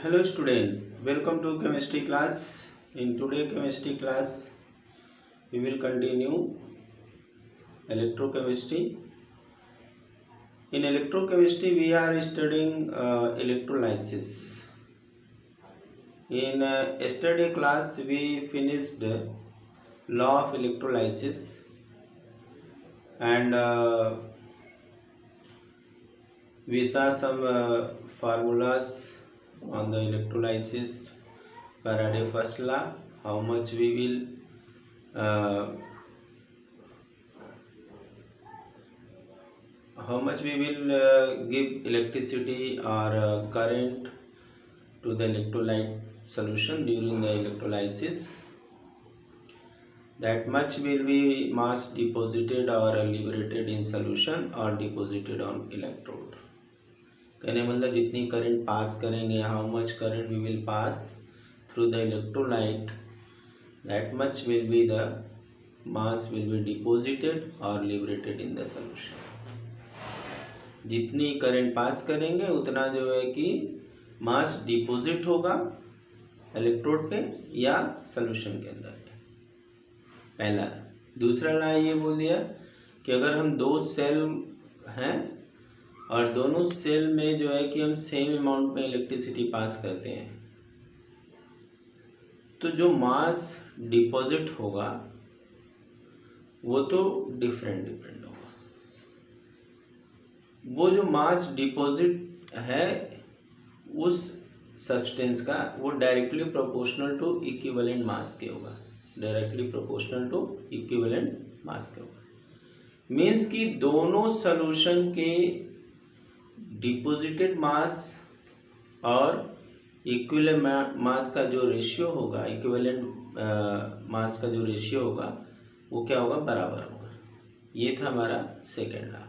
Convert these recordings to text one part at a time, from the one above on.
Hello student, welcome to chemistry class. In today chemistry class we will continue electrochemistry. In electrochemistry we are studying electrolysis. In yesterday class we finished law of electrolysis and we saw some formulas on the electrolysis. Faraday first law, how much we will give electricity or current to the electrolyte solution during the electrolysis. That much will be mass deposited or liberated in solution or deposited on electrode. कहने मतलब जितनी current pass करेंगे, how much current we will pass through the electrolyte, that much will be the mass will be deposited और liberated in the solution. जितनी current pass करेंगे उतना जो है कि मास डिपोजिट होगा इलेक्ट्रोड पे या सॉल्यूशन के अंदर. पहला. दूसरा ला ये बोल दिया कि अगर हम दो सेल हैं और दोनों सेल में जो है कि हम सेम अमाउंट में इलेक्ट्रिसिटी पास करते हैं तो जो मास डिपॉजिट होगा वो तो डिफरेंट होगा. वो जो मास डिपॉजिट है उस सब्सटेंस का वो directly proportional to equivalent mass के होगा. Directly proportional to equivalent mass के होगा. मीन्स कि दोनों सॉल्यूशन के डिपॉजिटेड मास और इक्विवेलेंट मास का जो रेशियो होगा, इक्विवेलेंट मास का जो रेशियो होगा वो क्या होगा, बराबर होगा. ये था हमारा सेकेंड लॉ.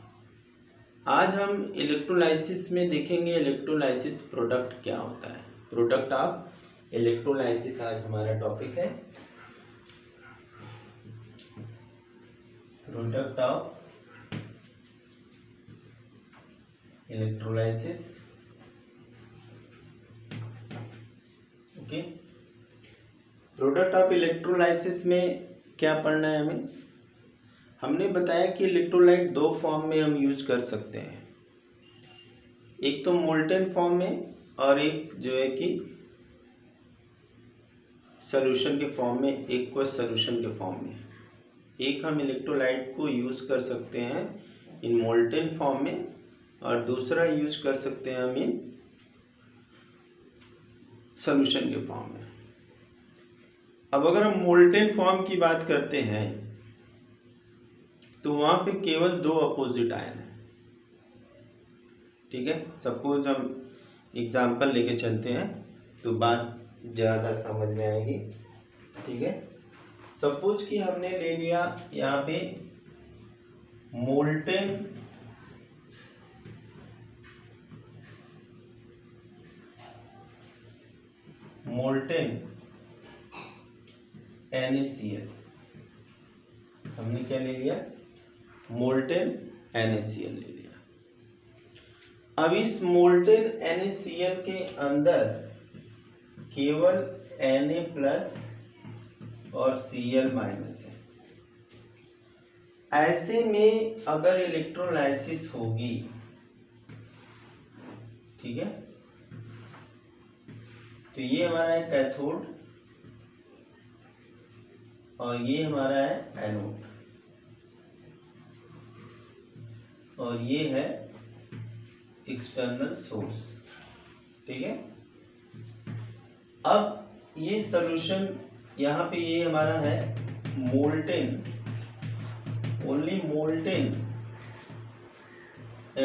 आज हम इलेक्ट्रोलाइसिस में देखेंगे इलेक्ट्रोलाइसिस प्रोडक्ट क्या होता है. प्रोडक्ट ऑफ इलेक्ट्रोलाइसिस आज हमारा टॉपिक है. Product of electrolysis. Okay. Product of electrolysis में क्या पढ़ना है हमें. हमने बताया कि इलेक्ट्रोलाइट दो फॉर्म में हम यूज कर सकते हैं. एक तो मोल्टेन फॉर्म में और एक जो है कि सॉल्यूशन के फॉर्म में, एक्वस सॉल्यूशन के फॉर्म में. एक हम इलेक्ट्रोलाइट को यूज कर सकते हैं इन मोल्टेन फॉर्म में और दूसरा यूज कर सकते हैं हम इन सॉल्यूशन के फॉर्म में. अब अगर हम मोल्टेन फॉर्म की बात करते हैं तो वहां पे केवल दो अपोजिट आयन है. ठीक है. सपोज हम एग्जांपल लेके चलते हैं तो बात ज़्यादा समझ में आएगी. ठीक है. सपोज कि हमने ले लिया यहाँ पे मोल्टेन NaCl. हमने क्या ले लिया, मोल्टेन NaCl ले लिया. अब इस मोल्टेन NaCl के अंदर केवल Na प्लस और Cl माइनस है. ऐसे में अगर इलेक्ट्रोलाइसिस होगी, ठीक है, तो ये हमारा है कैथोड और ये हमारा है एनोड और ये है एक्सटर्नल सोर्स. ठीक है. अब ये सॉल्यूशन यहाँ पे ये हमारा है molten, only molten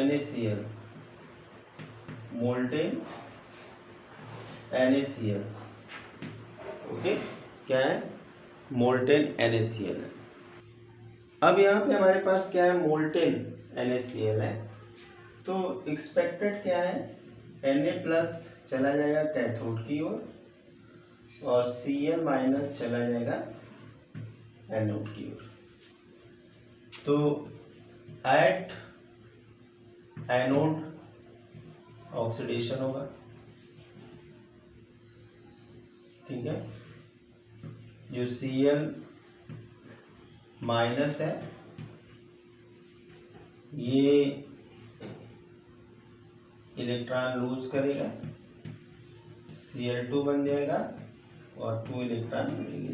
NaCl, molten NaCl. Okay. क्या है, मोल्टेन NaCl है. अब यहाँ पे हमारे पास क्या है, मोल्टेन NaCl है. तो एक्सपेक्टेड क्या है, Na प्लस चला जाएगा कैथोड की ओर और Cl माइनस चला जाएगा एनोड की ओर. तो एट एनोड ऑक्सीडेशन होगा ठीक है, जो Cl माइनस है ये इलेक्ट्रॉन लूज करेगा, Cl2 बन जाएगा और 2 इलेक्ट्रॉन मिलेंगे।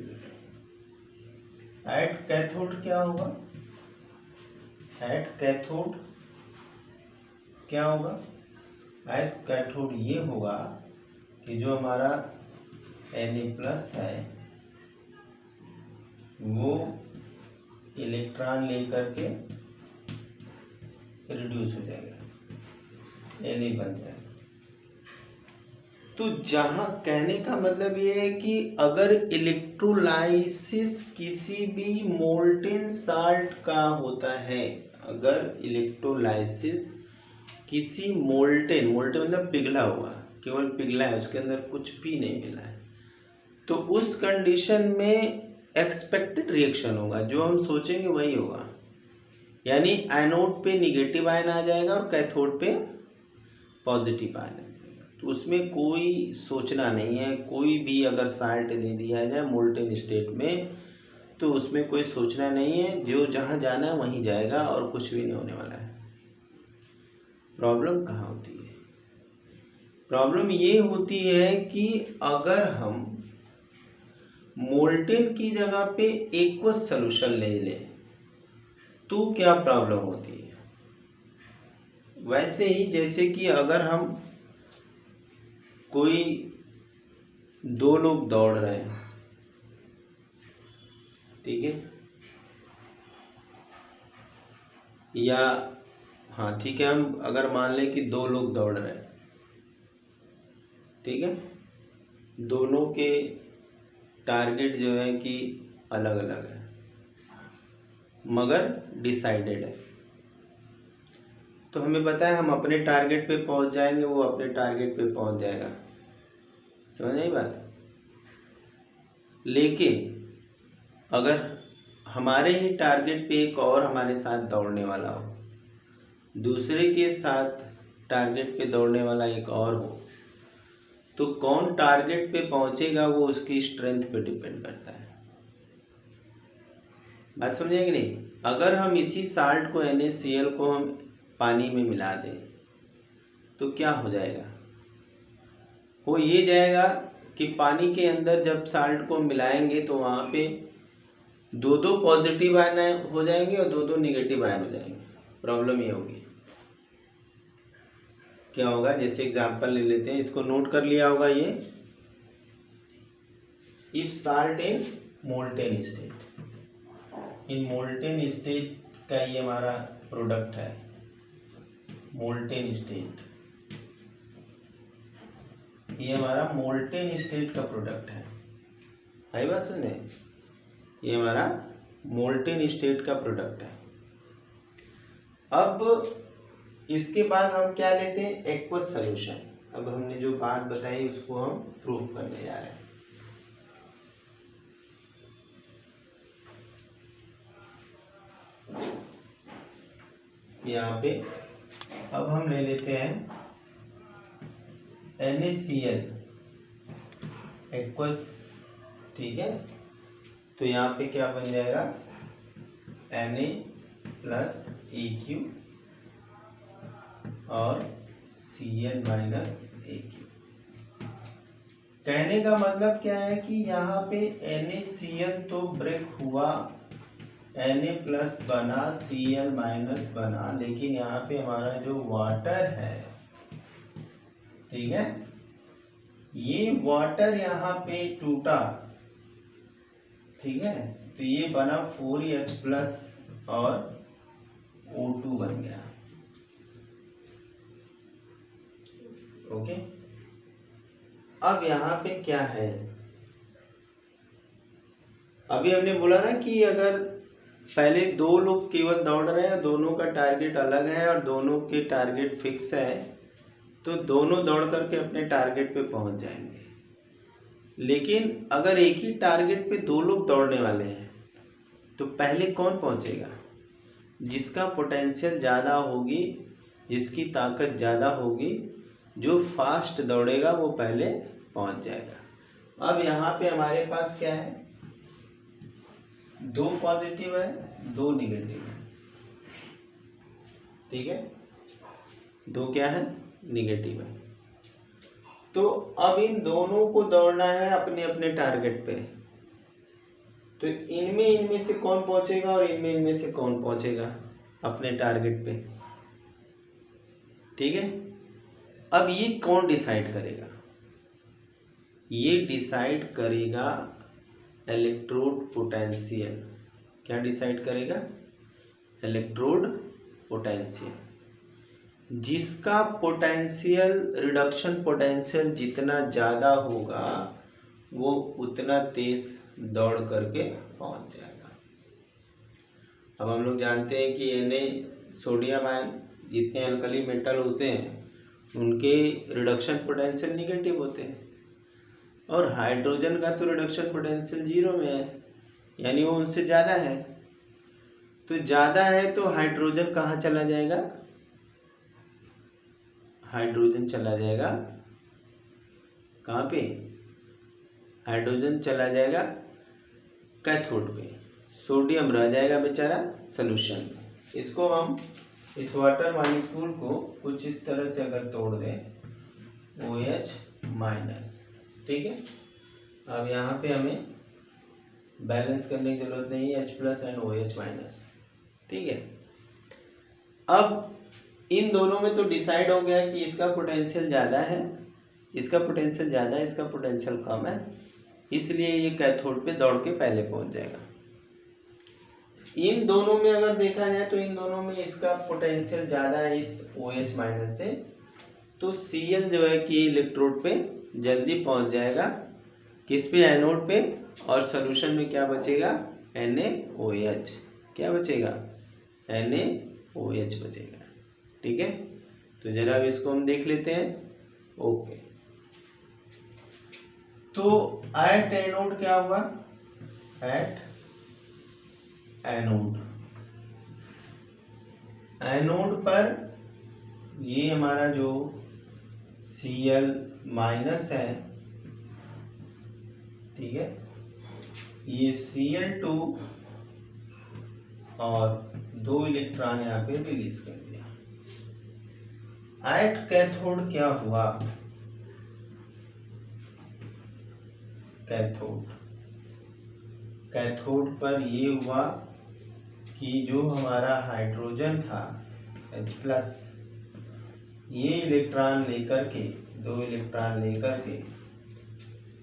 एट कैथोड क्या होगा, एट कैथोड क्या होगा, एट कैथोड ये होगा कि जो हमारा Na+ है वो इलेक्ट्रॉन लेकर के रिड्यूस हो जाएगा, Na बन जाएगा। तो जहाँ कहने का मतलब ये है कि अगर इलेक्ट्रोलाइसिस किसी भी मोल्टेन साल्ट का होता है, अगर इलेक्ट्रोलाइसिस किसी मोल्टेन मतलब पिघला हुआ, केवल पिघला है, उसके अंदर कुछ भी नहीं मिला है, तो उस कंडीशन में एक्सपेक्टेड रिएक्शन होगा, जो हम सोचेंगे वही होगा। यानी एनोड पे निगेटिव आयन आ जाएगा और कैथोड पे पॉजिटिव आयन आ जाएगा। तो उसमें कोई सोचना नहीं है, कोई भी अगर साल्ट दे दिया जाए मोल्टेन स्टेट में तो उसमें कोई सोचना नहीं है, जो जहाँ जाना है वहीं जाएगा और कुछ भी नहीं होने वाला है। प्रॉब्लम कहाँ होती है, प्रॉब्लम ये होती है कि अगर हम मोल्टेन की जगह पे एक्वस सॉल्यूशन ले लें तो क्या प्रॉब्लम होती है। वैसे ही जैसे कि अगर हम कोई दो लोग दौड़ रहे हैं, ठीक है, या हाँ ठीक है, हम अगर मान लें कि दो लोग दौड़ रहे हैं, ठीक है, दोनों के टारगेट जो है कि अलग अलग है मगर डिसाइडेड है। तो हमें पता है हम अपने टारगेट पे पहुंच जाएंगे, वो अपने टारगेट पे पहुंच जाएगा, समझ आई बात। लेकिन अगर हमारे ही टारगेट पे एक और हमारे साथ दौड़ने वाला हो, दूसरे के साथ टारगेट पे दौड़ने वाला एक और हो, तो कौन टारगेट पे पहुंचेगा वो उसकी स्ट्रेंथ पे डिपेंड करता है। बात समझे कि नहीं। अगर हम इसी साल्ट को NaCl को हम पानी में मिला दें तो क्या हो जाएगा, हो ये जाएगा कि पानी के अंदर जब साल्ट को मिलाएंगे तो वहाँ पे दो दो पॉजिटिव आयन हो जाएंगे और दो दो निगेटिव आयन हो जाएंगे। प्रॉब्लम ये होगी, क्या होगा, जैसे एग्जांपल ले लेते हैं, इसको नोट कर लिया होगा ये, if salt in molten state, in molten state का ये हमारा प्रोडक्ट है, मोल्टेन स्टेट, ये हमारा मोल्टेन स्टेट का प्रोडक्ट है। आई बात सुने, ये हमारा मोल्टेन स्टेट का प्रोडक्ट है। अब इसके बाद हम क्या लेते हैं, एक्वस सॉल्यूशन। अब हमने जो बात बताई उसको हम प्रूव करने जा रहे हैं। यहाँ पे अब हम ले लेते हैं NaCl एक्वस, ठीक है। तो यहाँ पे क्या बन जाएगा, Na+Aq और Cl - Aq। कहने का मतलब क्या है कि यहाँ पे NaCl तो ब्रेक हुआ, Na+ बना, Cl- बना, लेकिन यहाँ पे हमारा जो वाटर है, ठीक है, ये वाटर यहाँ पे टूटा, ठीक है, तो ये बना 4H+ और O2 बन गया। ओके, अब यहाँ पे क्या है, अभी हमने बोला ना कि अगर पहले दो लोग केवल दौड़ रहे हैं, दोनों का टारगेट अलग है और दोनों के टारगेट फिक्स है, तो दोनों दौड़ करके अपने टारगेट पे पहुंच जाएंगे। लेकिन अगर एक ही टारगेट पे दो लोग दौड़ने वाले हैं तो पहले कौन पहुंचेगा, जिसका पोटेंशियल ज़्यादा होगी, जिसकी ताकत ज़्यादा होगी, जो फास्ट दौड़ेगा वो पहले पहुंच जाएगा। अब यहाँ पे हमारे पास क्या है, 2 पॉजिटिव है 2 निगेटिव है, ठीक है, 2 क्या है निगेटिव है। तो अब इन दोनों को दौड़ना है अपने अपने टारगेट पे, तो इनमें से कौन पहुंचेगा और इनमें से कौन पहुंचेगा अपने टारगेट पे, ठीक है। अब ये कौन डिसाइड करेगा, ये डिसाइड करेगा इलेक्ट्रोड पोटेंशियल। क्या डिसाइड करेगा, इलेक्ट्रोड पोटेंशियल। जिसका पोटेंशियल रिडक्शन पोटेंशियल जितना ज़्यादा होगा वो उतना तेज दौड़ करके पहुंच जाएगा। अब हम लोग जानते हैं कि सोडियम आयन जितने अल्कली मेटल होते हैं उनके रिडक्शन पोटेंशियल निगेटिव होते हैं, और हाइड्रोजन का तो रिडक्शन पोटेंशियल 0 में है, यानी वो उनसे ज़्यादा है। तो ज़्यादा है तो हाइड्रोजन कहाँ चला जाएगा, हाइड्रोजन चला जाएगा कहाँ पे, हाइड्रोजन चला जाएगा कैथोड पे, सोडियम रह जाएगा बेचारा सोल्यूशन में। इसको हम इस वाटर मॉलिक्यूल को कुछ इस तरह से अगर तोड़ दें OH माइनस, ठीक है। अब यहाँ पे हमें बैलेंस करने की जरूरत नहीं है, H plus and OH minus, ठीक है। अब इन दोनों में तो डिसाइड हो गया कि इसका पोटेंशियल ज़्यादा है, इसका पोटेंशियल ज़्यादा है, इसका पोटेंशियल कम है, इसलिए ये कैथोड पे दौड़ के पहले पहुंच जाएगा। इन दोनों में अगर देखा जाए तो इन दोनों में इसका पोटेंशियल ज़्यादा है इस OH माइनस से, तो Cl जो है कि इलेक्ट्रोड पे जल्दी पहुंच जाएगा, किस पे, एनोड पे, और सोल्यूशन में क्या बचेगा, NaOH, क्या बचेगा, NaOH बचेगा, ठीक है। तो जरा अब इसको हम देख लेते हैं। ओके, तो एट एनोड क्या हुआ, एट एनोड, एनोड पर ये हमारा जो Cl माइनस है, ठीक है, ये Cl2 और 2 इलेक्ट्रॉन यहाँ पे रिलीज कर दिया। एट कैथोड क्या हुआ, कैथोड पर ये हुआ कि जो हमारा हाइड्रोजन था H प्लस, ये इलेक्ट्रॉन लेकर के 2 इलेक्ट्रॉन लेकर के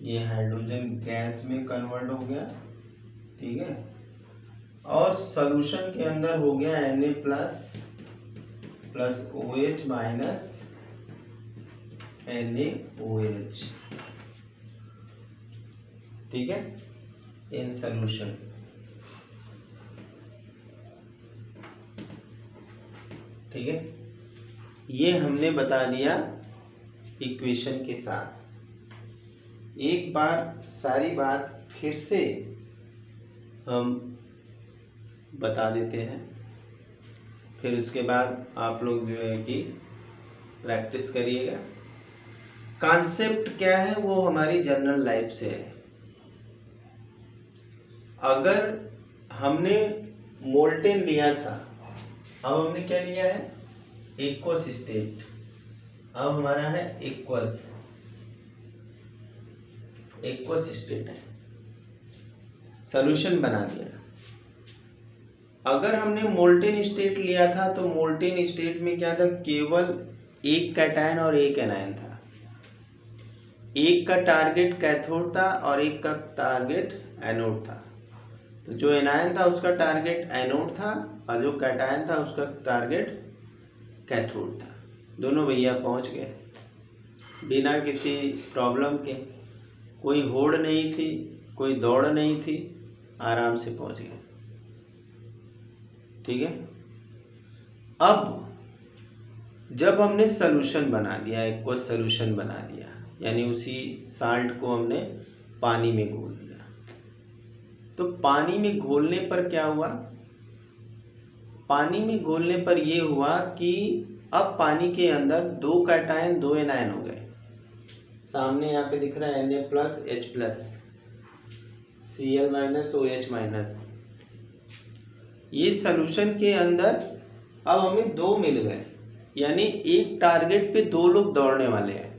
ये हाइड्रोजन गैस में कन्वर्ट हो गया, ठीक है, और सॉल्यूशन के अंदर हो गया Na plus plus OH minus NaOH, ठीक है, इन सॉल्यूशन, ठीक है। ये हमने बता दिया इक्वेशन के साथ। एक बार सारी बात फिर से हम बता देते हैं, फिर उसके बाद आप लोग जो है कि प्रैक्टिस करिएगा। कॉन्सेप्ट क्या है वो हमारी जनरल लाइफ से है। अगर हमने मोल्टेन लिया था, अब हमने क्या लिया है, एक्वस स्टेट, अब हमारा है एक्वस स्टेट है, सॉल्यूशन बना दिया। अगर हमने मोल्टेन स्टेट लिया था तो मोल्टेन स्टेट में क्या था, केवल एक कैटायन और एक एनायन था, एक का टारगेट कैथोड था और एक का टारगेट एनोड था। तो जो एनायन था उसका टारगेट एनोड था और जो कैटायन था उसका टारगेट कैथोड था। दोनों भैया पहुंच गए बिना किसी प्रॉब्लम के, कोई होड़ नहीं थी, कोई दौड़ नहीं थी, आराम से पहुंच गए, ठीक है। अब जब हमने सॉल्यूशन बना दिया, एक्वस सॉल्यूशन बना दिया, यानी उसी साल्ट को हमने पानी में घोल दिया, तो पानी में घोलने पर क्या हुआ, पानी में घोलने पर यह हुआ कि अब पानी के अंदर 2 कैटायन 2 एनायन हो गए, सामने यहाँ पे दिख रहा है Na plus H plus Cl minus OH minus. ये सॉल्यूशन के अंदर अब हमें दो मिल गए, यानी एक टारगेट पे दो लोग दौड़ने वाले हैं।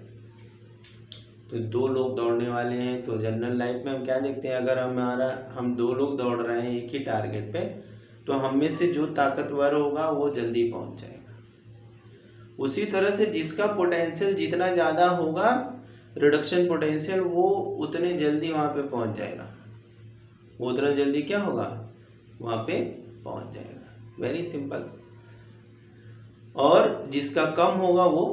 तो दो लोग दौड़ने वाले हैं तो जनरल लाइफ में हम क्या देखते हैं, अगर हम दो लोग दौड़ रहे हैं एक ही टारगेट पे, तो हम में से जो ताकतवर होगा वो जल्दी पहुंच जाएगा। उसी तरह से जिसका पोटेंशियल जितना ज़्यादा होगा, रिडक्शन पोटेंशियल, वो उतने जल्दी वहाँ पे पहुँच जाएगा, वो उतना जल्दी क्या होगा, वहाँ पे पहुँच जाएगा। Very simple. और जिसका कम होगा वो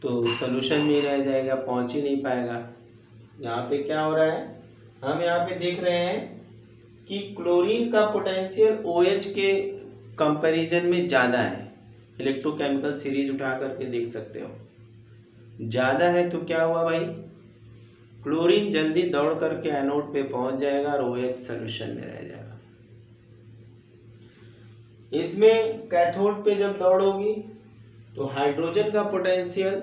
तो सोल्यूशन में रह जाएगा, पहुँच ही नहीं पाएगा। यहाँ पे क्या हो रहा है, हम यहाँ पे देख रहे हैं कि क्लोरीन का पोटेंशियल OH के कंपैरिजन में ज़्यादा है। इलेक्ट्रोकेमिकल सीरीज उठा करके देख सकते हो, ज़्यादा है तो क्या हुआ भाई, क्लोरीन जल्दी दौड़ करके एनोड पे पहुंच जाएगा और OH सोल्यूशन में रह जाएगा। इसमें कैथोड पे जब दौड़ होगी तो हाइड्रोजन का पोटेंशियल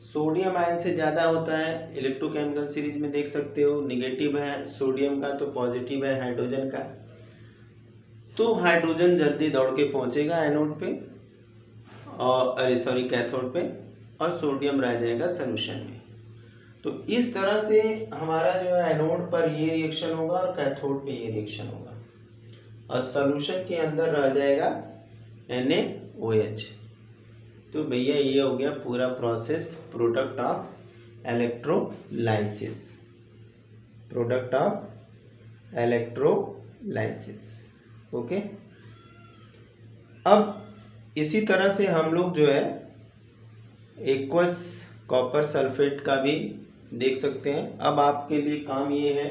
सोडियम आयन से ज़्यादा होता है। इलेक्ट्रोकेमिकल सीरीज में देख सकते हो, निगेटिव है सोडियम का तो पॉजिटिव है हाइड्रोजन का। तो हाइड्रोजन जल्दी दौड़ के पहुंचेगा एनोड पे और कैथोड पे, और सोडियम रह जाएगा सोल्यूशन में। तो इस तरह से हमारा जो है एनोड पर ये रिएक्शन होगा और कैथोड पे ये रिएक्शन होगा, और सोल्यूशन के अंदर रह जाएगा NaOH। तो भैया ये हो गया पूरा process, product of electrolysis, product of electrolysis. Okay, अब इसी तरह से हम लोग जो है एक्वस कॉपर सल्फेट का भी देख सकते हैं। अब आपके लिए काम ये है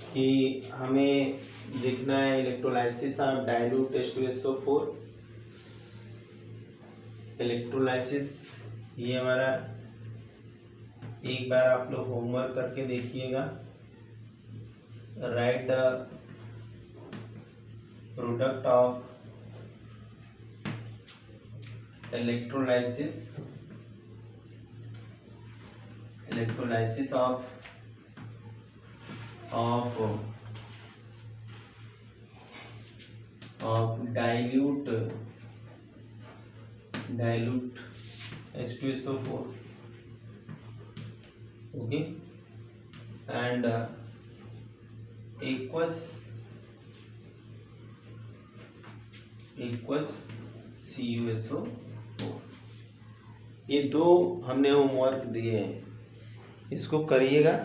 कि हमें देखना है electrolysis of dilute H2SO4। Electrolysis ये हमारा एक बार आप लोग होमवर्क करके देखिएगा। Right the product of electrolysis of dilute H2SO4, okay, and aqueous CuSO4। ये दो हमने होमवर्क दिए हैं, इसको करिएगा,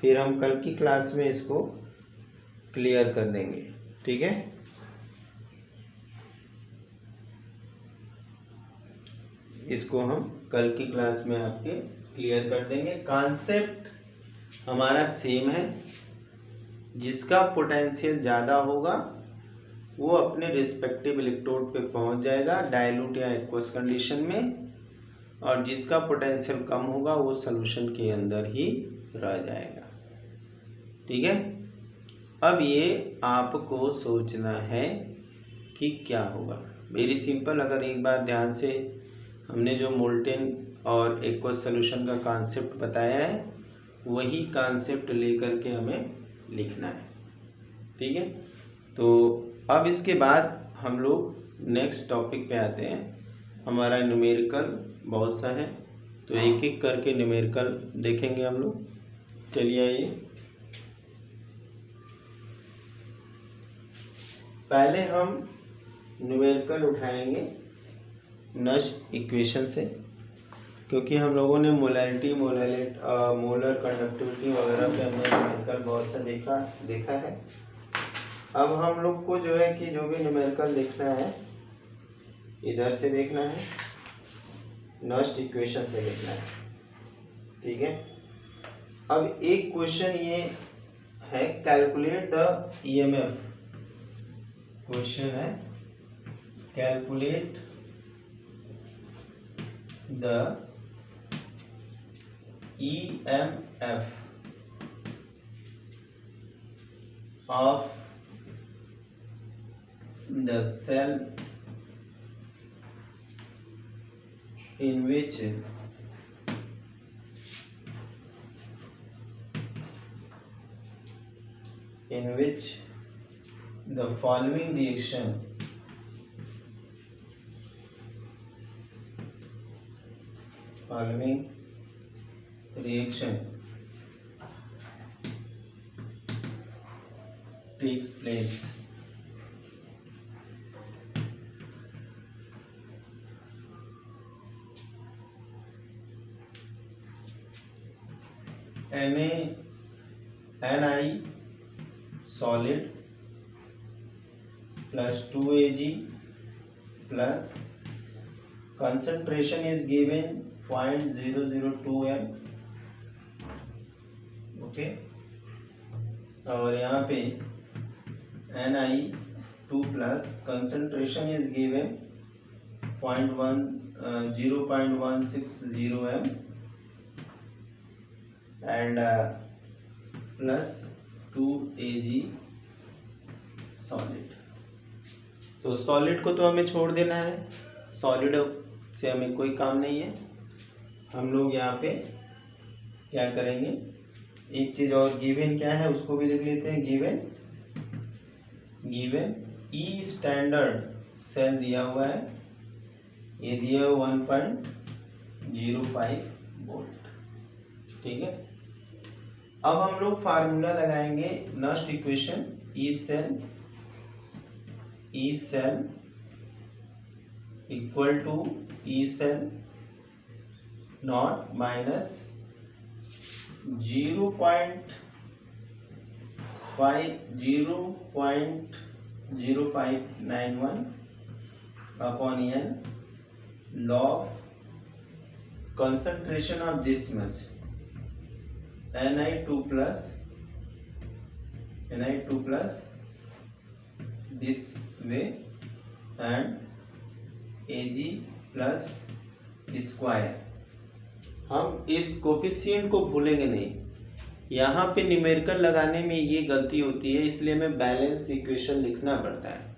फिर हम कल की क्लास में इसको क्लियर कर देंगे। ठीक है, इसको हम कल की क्लास में आपके क्लियर कर देंगे। कॉन्सेप्ट हमारा सेम है, जिसका पोटेंशियल ज़्यादा होगा वो अपने रिस्पेक्टिव इलेक्ट्रोड पे पहुंच जाएगा डाइल्यूट या एक्वस कंडीशन में, और जिसका पोटेंशियल कम होगा वो सॉल्यूशन के अंदर ही रह जाएगा। ठीक है, अब ये आपको सोचना है कि क्या होगा। वेरी सिंपल, अगर एक बार ध्यान से हमने जो मोल्टेन और एक्वस सॉल्यूशन का कॉन्सेप्ट बताया है वही कॉन्सेप्ट लेकर के हमें लिखना है। ठीक है, तो अब इसके बाद हम लोग नेक्स्ट टॉपिक पे आते हैं। हमारा न्यूमेरिकल बहुत सा है, तो एक एक करके न्यूमेरिकल देखेंगे हम लोग। चलिए आइए, पहले हम न्यूमेरिकल उठाएंगे नस्ट इक्वेशन से, क्योंकि हम लोगों ने मोलैरिटी मोलर कंडक्टिविटी वगैरह पे हमने न्यूमेरिकल बहुत सा देखा है। अब हम लोग को जो है कि जो भी न्यूमेरिकल देखना है इधर से देखना है, नस्ट इक्वेशन से देखना है। ठीक है, अब एक क्वेश्चन ये है, कैलकुलेट द EMF। क्वेश्चन है calculate the EMF of the cell in which in which the following reaction takes place. Ni solid plus 2Ag plus concentration is given 0.002 m. Okay, और यहाँ पे Ni2 plus concentration is given 0.160 m and plus 2Ag solid. तो solid को तो हमें छोड़ देना है, सॉलिड से हमें कोई काम नहीं है। हम लोग यहाँ पे क्या करेंगे, एक चीज़ और गिवन क्या है उसको भी लिख लेते हैं। गिवन ई स्टैंडर्ड सेल दिया हुआ है, ये दिया है 1.05 वोल्ट। ठीक है, अब हम लोग फार्मूला लगाएंगे next equation. E cell equal to E cell naught minus 0.0591 upon n log concentration of this much Ni2 plus this way and Ag plus square. हम इस कोफिशिएंट को भूलेंगे नहीं, यहाँ पे न्यूमेरिकल लगाने में ये गलती होती है, इसलिए हमें बैलेंस इक्वेशन लिखना पड़ता है।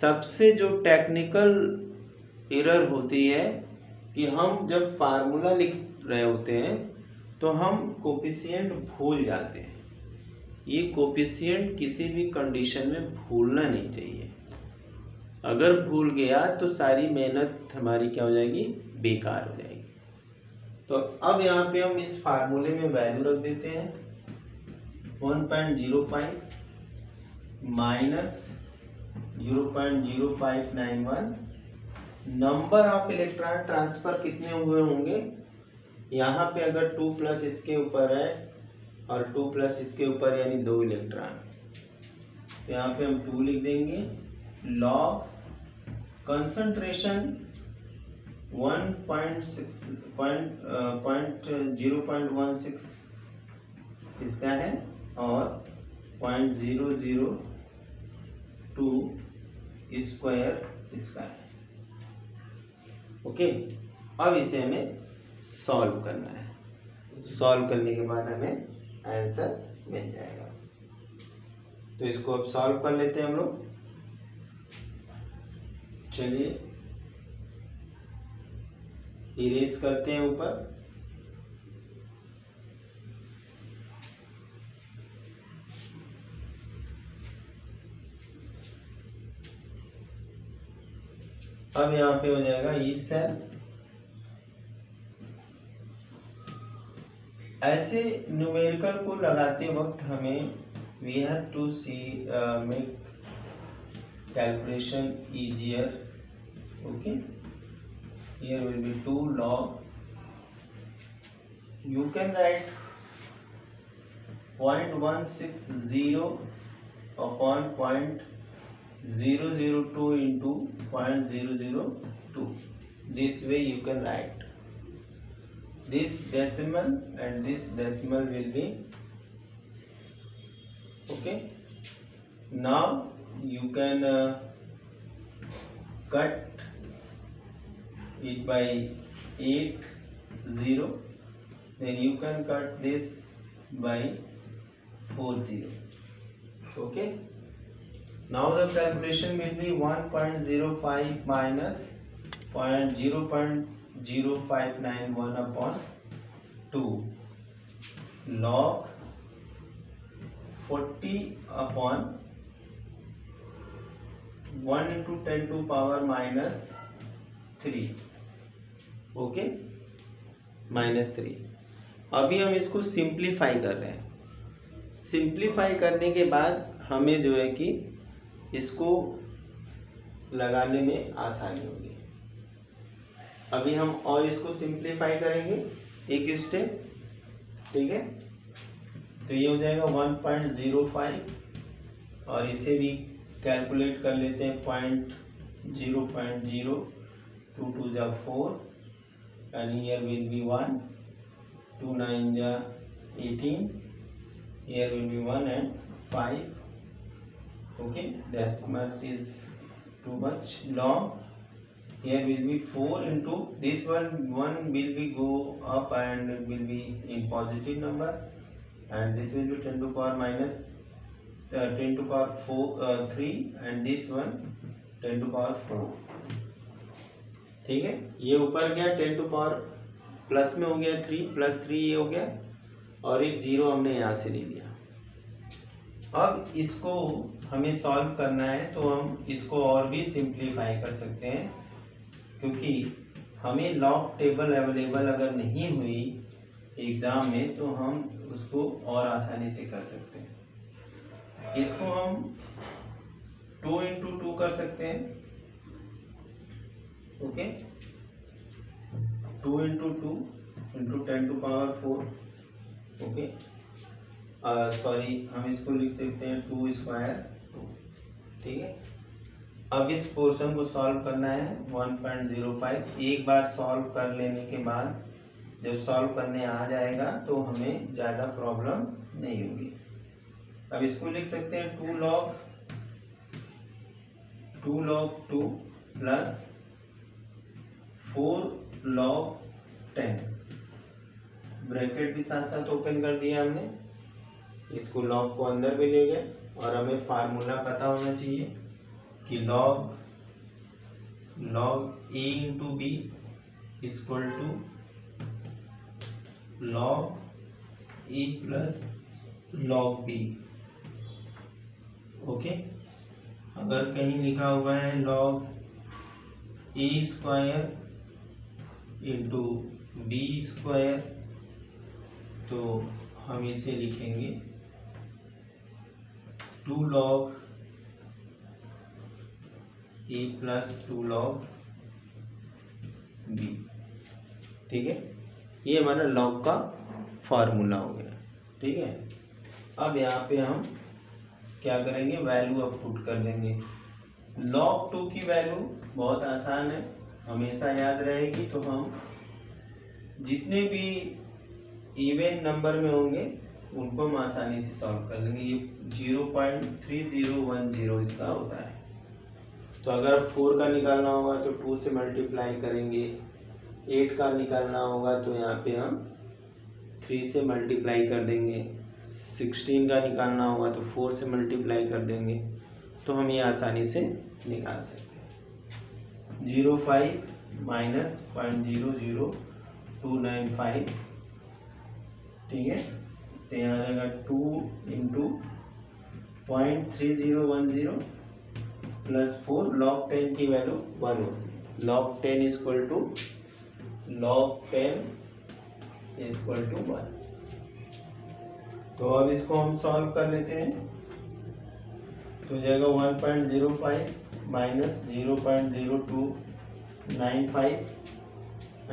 सबसे जो टेक्निकल एरर होती है कि हम जब फार्मूला लिख रहे होते हैं तो हम कोफिशिएंट भूल जाते हैं। ये कोफिशिएंट किसी भी कंडीशन में भूलना नहीं चाहिए। अगर भूल गया तो सारी मेहनत हमारी क्या हो जाएगी, बेकार हो जाएगी। तो अब यहाँ पे हम इस फार्मूले में वैल्यू रख देते हैं 1.05 minus 0.0591। Number of electron transfer कितने हुए होंगे, यहाँ पे अगर 2 प्लस इसके ऊपर है और 2 प्लस इसके ऊपर यानी 2 इलेक्ट्रॉन, तो यहाँ पे हम 2 लिख देंगे। लॉग कंसंट्रेशन 0.16 इसका है और 0.002 स्क्वायर इसका है। ओके, अब इसे हमें सॉल्व करना है। सॉल्व करने के बाद हमें आंसर मिल जाएगा। तो इसको अब सॉल्व कर लेते हैं हम लोग। चलिए इरेज करते हैं ऊपर। अब यहाँ पे हो जाएगा ई सेल। ऐसे न्यूमेरिकल को लगाते वक्त हमें we have to see make calculation easier. Okay, here will be 2 log. You can write 0.160 upon 0.002 into 0.002. This way you can write. This decimal and this decimal will be okay. Now you can cut it by 8 0, then you can cut this by 4 0. Okay, now the calculation will be 1.05 minus 0.0591 upon 2 log 40/1 into 10 to power -3, okay, -3। अभी हम इसको simplify कर रहे हैं। Simplify करने के बाद हमें जो है कि इसको लगाने में आसानी होगी। अभी हम और इसको सिंप्लीफाई करेंगे एक स्टेप, ठीक है। तो ये हो जाएगा 1.05 और इसे भी कैलकुलेट कर लेते हैं 0.0, 2 2 जा 4 and here will be 1, 2 9 जा 18, here will be 1 and 5, okay, that much is too much long. Here will be 4 into this one will be go up and will be in positive number, and this will be 10 to power minus 10 to power 3 and this one 10 to power 4, ठीक है। ये ऊपर गया 10 to power plus में हो गया 3 + 3 ये हो गया और एक 0 हमने यहाँ से ले लिया। अब इसको हमें सॉल्व करना है तो हम इसको और भी सिंप्लीफाई कर सकते हैं, क्योंकि हमें लॉग टेबल अवेलेबल अगर नहीं हुई एग्ज़ाम में तो हम उसको और आसानी से कर सकते हैं। इसको हम 2 into 2 कर सकते हैं, okay, 2 into 2 into 10 to power 4, okay, sorry हम इसको लिख सकते हैं 2 स्क्वायर, ठीक है। अब इस पोर्शन को सॉल्व करना है 1.05। एक बार सॉल्व कर लेने के बाद जब सॉल्व करने आ जाएगा तो हमें ज़्यादा प्रॉब्लम नहीं होगी। अब इसको लिख सकते हैं 2 log 2 प्लस 4 log 10, ब्रैकेट भी साथ साथ ओपन कर दिया हमने, इसको लॉग को अंदर भी ले गए और हमें फार्मूला पता होना चाहिए कि log A into B equal to log E plus log B, okay. अगर कहीं लिखा हुआ है log A square into B square तो हम इसे लिखेंगे 2 log A plus 2 log B, ठीक है। ये हमारा लॉग का फार्मूला हो गया, ठीक है। अब यहाँ पे हम क्या करेंगे, वैल्यू अब पुट कर देंगे। log 2 की वैल्यू बहुत आसान है, हमेशा याद रहेगी। तो हम जितने भी इवन नंबर में होंगे उनको हम आसानी से सॉल्व कर लेंगे। ये 0.3010 इसका होता है। तो अगर 4 का निकालना होगा तो 2 से मल्टीप्लाई करेंगे, 8 का निकालना होगा तो यहाँ पे हम 3 से मल्टीप्लाई कर देंगे, 16 का निकालना होगा तो 4 से मल्टीप्लाई कर देंगे। तो हम ये आसानी से निकाल सकते हैं। 05 माइनस 0.00295, ठीक है। तो यहाँ आ जाएगा 2 into 0.3010 प्लस 4, log 10 की वैल्यू 1 होती है। log 10 equal to log 10 equal to 1। तो अब इसको हम सॉल्व कर लेते हैं। तो हो जाएगा 1.05 minus 0.0295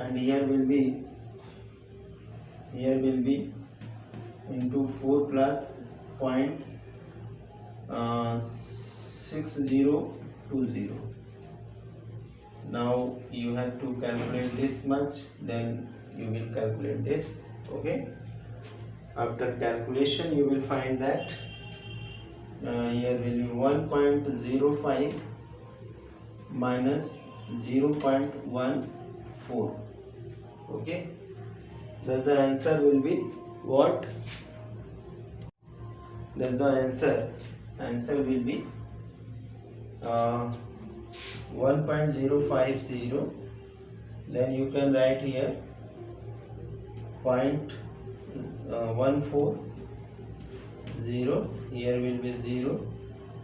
and here will be into 4 plus 0.6020. Now you have to calculate this much, then you will calculate this, okay. After calculation you will find that here will be 1.05 minus 0.14, okay. Then the answer will be what? Then the answer will be 1.050. Then you can write here 0.14 0, here will be 0,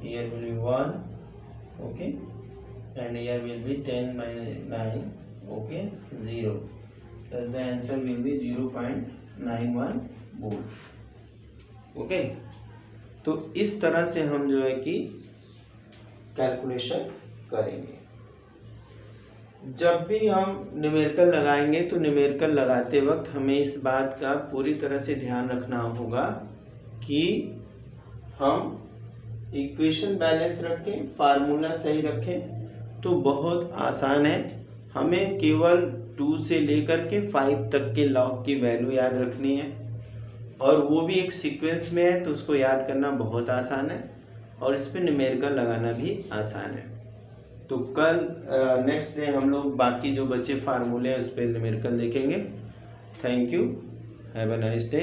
here will be 1, okay, and here will be 10 minus 9, okay, 0. Thus the answer will be 0.91 volt, okay. तो इस तरह से हम जो है कि calculation करेंगे। जब भी हम न्यूमेरिकल लगाएंगे तो न्यूमेरिकल लगाते वक्त हमें इस बात का पूरी तरह से ध्यान रखना होगा कि हम इक्वेशन बैलेंस रखें, फार्मूला सही रखें। तो बहुत आसान है, हमें केवल 2 से लेकर के 5 तक के लॉग की वैल्यू याद रखनी है, और वो भी एक सीक्वेंस में है, तो उसको याद करना बहुत आसान है, और इस पर न्यूमेरिकल लगाना भी आसान है। तो कल नेक्स्ट डे हम लोग बाकी जो बचे फार्मूले हैं उस पर न्यूमेरिकल देखेंगे। Thank you, have a nice day.